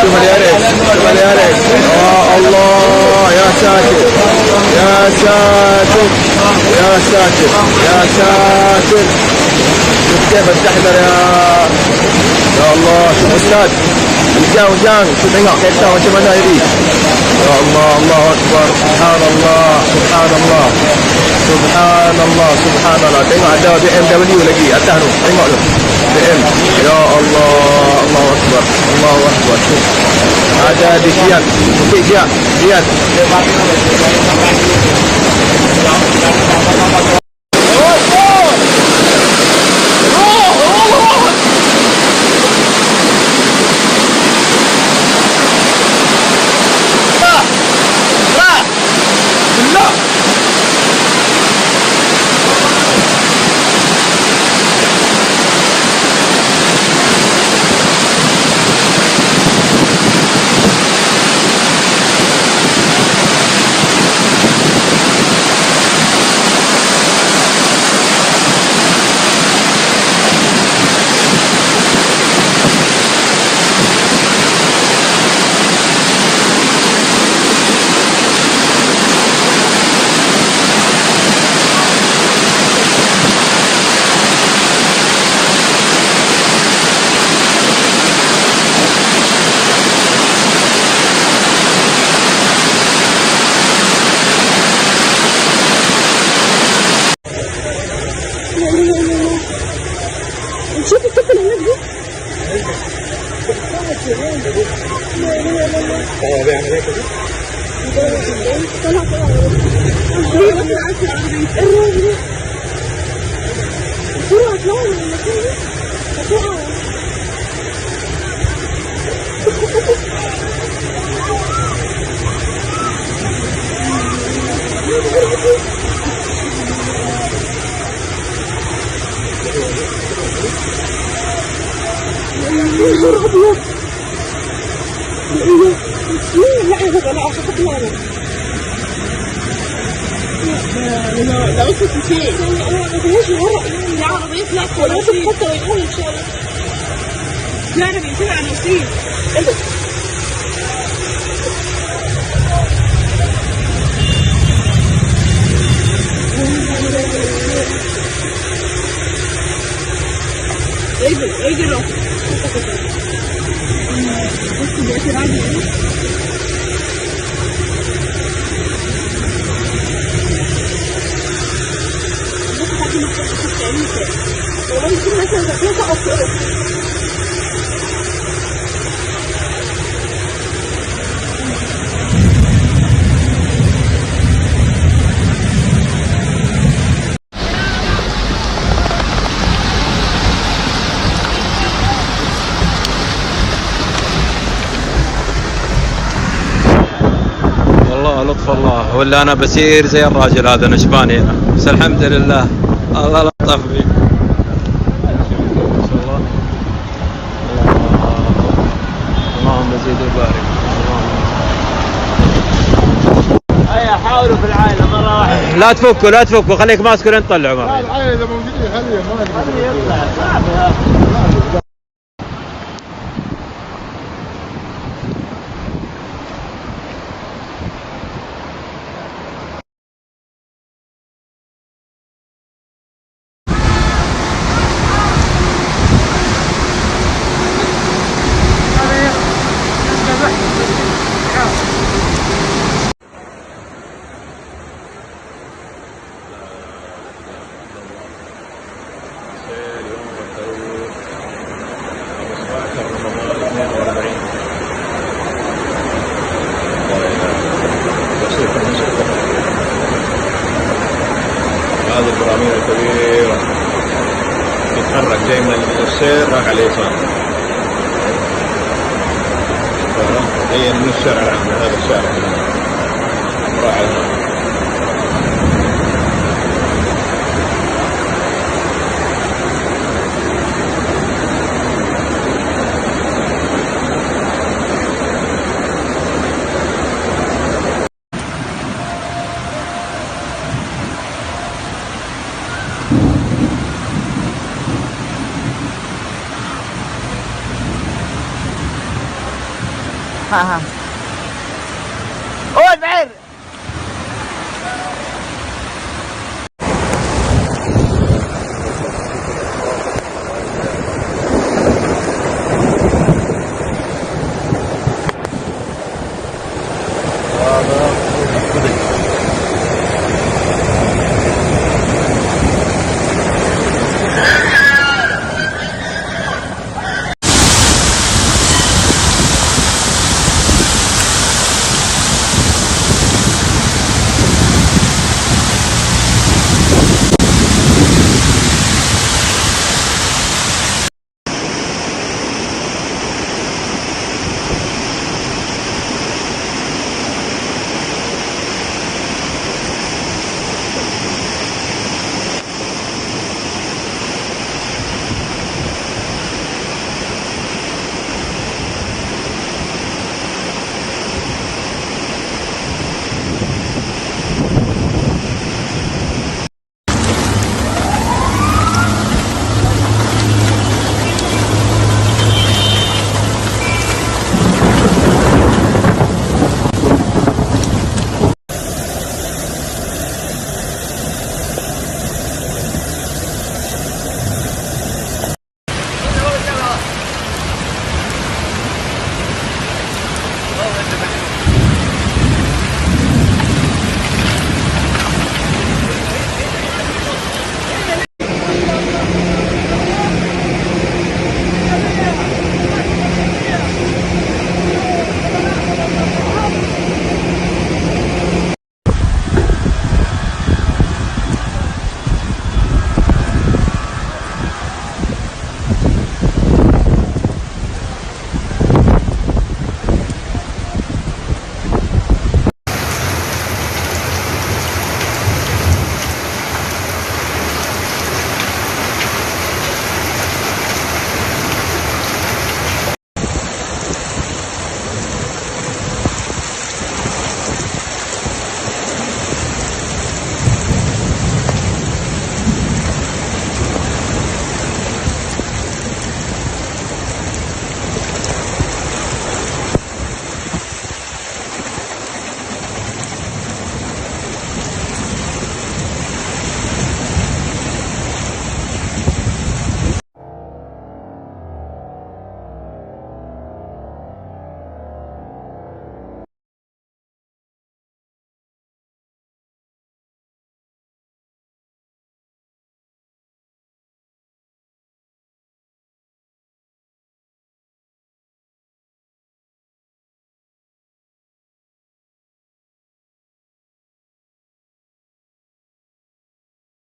شوف الياريك شوف الياريك. يا الله يا ساتر يا ساتر يا ساتر يا ساتر. شوف كيف التحذر يا الله. شوف استاذ الجان شوف tengok kereta macam mana ini. Ya Allah Allahu Akbar. Subhanallah Subhanallah Subhanallah Subhanallah. Tengok ada BMW lagi atas tu. Tengok tu BM. Ya Allah Allahu Akbar Allahu Akbar. Ada di Riyadh. Okey Riyadh. شوف الطفل هناك دي. هو بيعمل ايه كده؟ طلع الراجل بسرعة اطلعوا من المكان ده هتقعوا. لا يا بابا لا أخذت معنا. لا بس كتير. ليش الورق يا عربي يطلع كراسي حتى ويقول إن شاء الله. لا أنا بيطلع على نصيب. اجروا بس بيصير عادي. لطف الله ولا انا بسير زي الراجل هذا نشباني هنا بس الحمد لله الله لطف بي ما شاء الله. اللهم زيد وبارك. هيا حاولوا في العائله مره واحده. لا تفكوا خليك ماسك لين تطلعوا. لا العائله اذا موجودين خليه يطلع صعب. هذه البراميل الكبيرة يتحرك جاي من السير راح على اليسار. هي من الشارع العام هذا الشارع راح على هو البعير